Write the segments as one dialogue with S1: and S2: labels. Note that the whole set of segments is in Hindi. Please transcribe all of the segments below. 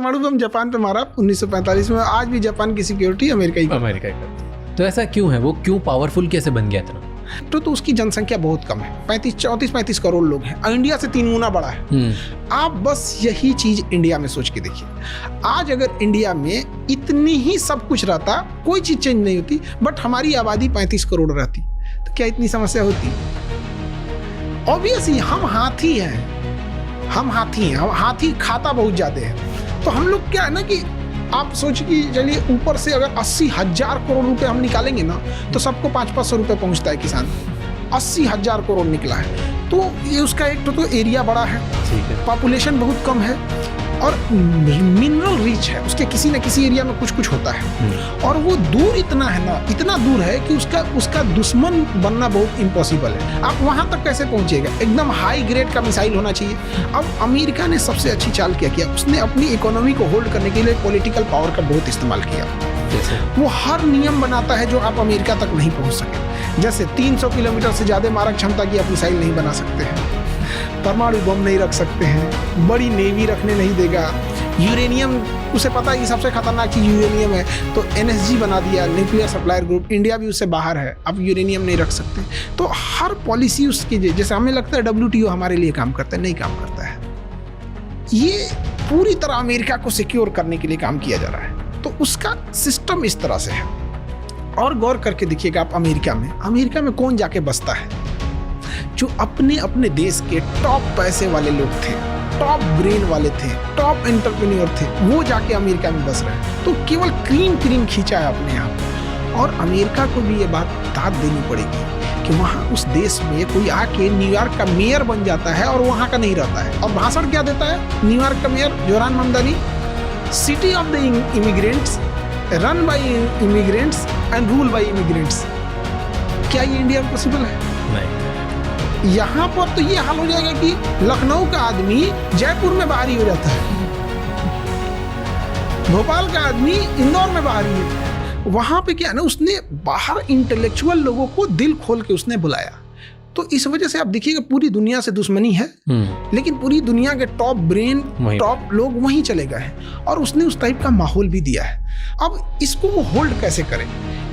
S1: परमाणु बम जापान पे मारा 1945 में, आज भी जापान की सिक्योरिटी अमेरिका ही करती
S2: है। तो ऐसा क्यों है, वो क्यों पावरफुल कैसे बन गया इतना?
S1: तो उसकी जनसंख्या बहुत कम है, 35 करोड़ लोग हैं, इंडिया से 3 गुना बड़ा है। आप बस यही चीज इंडिया में सोच के देखिए, आज अगर इंडिया में इतनी ही सब कुछ रहता, कोई चीज चेंज नहीं होती, बट हमारी आबादी 35 करोड़ रहती, तो क्या इतनी समस्या होती? ऑब्वियसली हम हाथी हैं, हम हाथी खाता बहुत ज्यादा है। तो हम लोग क्या है ना कि आप सोचिए कि चलिए ऊपर से अगर 80,000 करोड़ रुपए हम निकालेंगे ना, तो सबको 500 रुपए पहुंचता है किसान। 80,000 करोड़ निकला है, तो ये उसका एक तो एरिया बड़ा है, पॉपुलेशन बहुत कम है, और मिनरल रिच है, उसके किसी न किसी एरिया में कुछ होता है, और वो दूर इतना है ना, इतना दूर है कि उसका दुश्मन बनना बहुत इम्पॉसिबल है। आप वहां तक कैसे पहुंचेगा? एकदम हाई ग्रेड का मिसाइल होना चाहिए। अब अमेरिका ने सबसे अच्छी चाल क्या किया, उसने अपनी इकोनॉमी को होल्ड करने के लिए पॉलिटिकल पावर का बहुत इस्तेमाल किया। वो हर नियम बनाता है जो आप अमेरिका तक नहीं पहुंच सके। जैसे 300 किलोमीटर से ज्यादा मारक क्षमता की आप मिसाइल नहीं बना सकते हैं, परमाणु बम नहीं रख सकते हैं, बड़ी नेवी रखने नहीं देगा, यूरेनियम, उसे पता है कि सबसे खतरनाक चीज यूरेनियम है, तो NSG बना दिया, न्यूक्लियर सप्लायर ग्रुप, इंडिया भी उससे बाहर है, अब यूरेनियम नहीं रख सकते। तो हर पॉलिसी उसकी, जैसे हमें लगता है WTO हमारे लिए काम करता है, नहीं काम करता है। ये पूरी तरह अमेरिका को सिक्योर करने के लिए काम किया जा रहा है, तो उसका सिस्टम इस तरह से है। और गौर करके देखिएगा आप, अमेरिका में कौन जाके बसता है? जो अपने अपने देश के टॉप पैसे वाले लोग थे, टॉप ब्रेन वाले थे, टॉप एंटरप्रेन्योर थे, वो जाके अमेरिका में बस रहे हैं। तो केवल क्रीम खींचा है अपने यहाँ। और अमेरिका को भी ये बात दाद देनी पड़ेगी कि वहाँ उस देश में कोई आके न्यूयॉर्क का मेयर बन जाता है और वहाँ का नहीं रहता है। और भाषण क्या देता है न्यूयॉर्क का mayor Zohran Mamdani? City of the immigrants, run by immigrants and rule by immigrants. क्या ये इंडिया में पॉसिबल है?
S2: नहीं।
S1: यहाँ पर तो ये हाल हो जाएगा कि लखनऊ का आदमी जयपुर में बाहरी हो जाता है, भोपाल का आदमी इंदौर में बाहरी है। वहां पे क्या है ना, उसने बाहर इंटेलेक्चुअल लोगों को दिल खोल के उसने बुलाया। तो इस वजह से आप देखिएगा पूरी दुनिया से दुश्मनी है, लेकिन पूरी दुनिया के टॉप ब्रेन, टॉप लोग वहीं चले गए हैं, और उसने उस टाइप का माहौल भी दिया है। अब इसको वो होल्ड कैसे करें?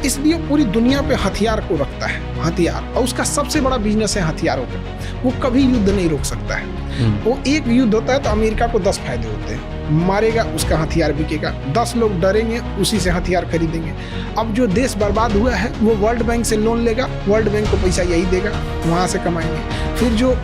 S1: इसलिए पूरी दुनिया पे हथियार को रखता है, हथियार, और उसका सबसे बड़ा बिजनेस है हथियारों का। वो कभी युद्ध नहीं रोक सकता है। वो एक युद्ध होता है तो अमेरिका को 10 फायदे होते हैं, मारेगा उसका हथियार बिकेगा, 10 लोग डरेंगे, उसी से हथियार खरीदेंगे। अब जो देश बर्बाद हुआ है वो वर्ल्ड बैंक से लोन लेगा, वर्ल्ड बैंक को पैसा यही देगा, वहां से कमाएंगे। फिर जो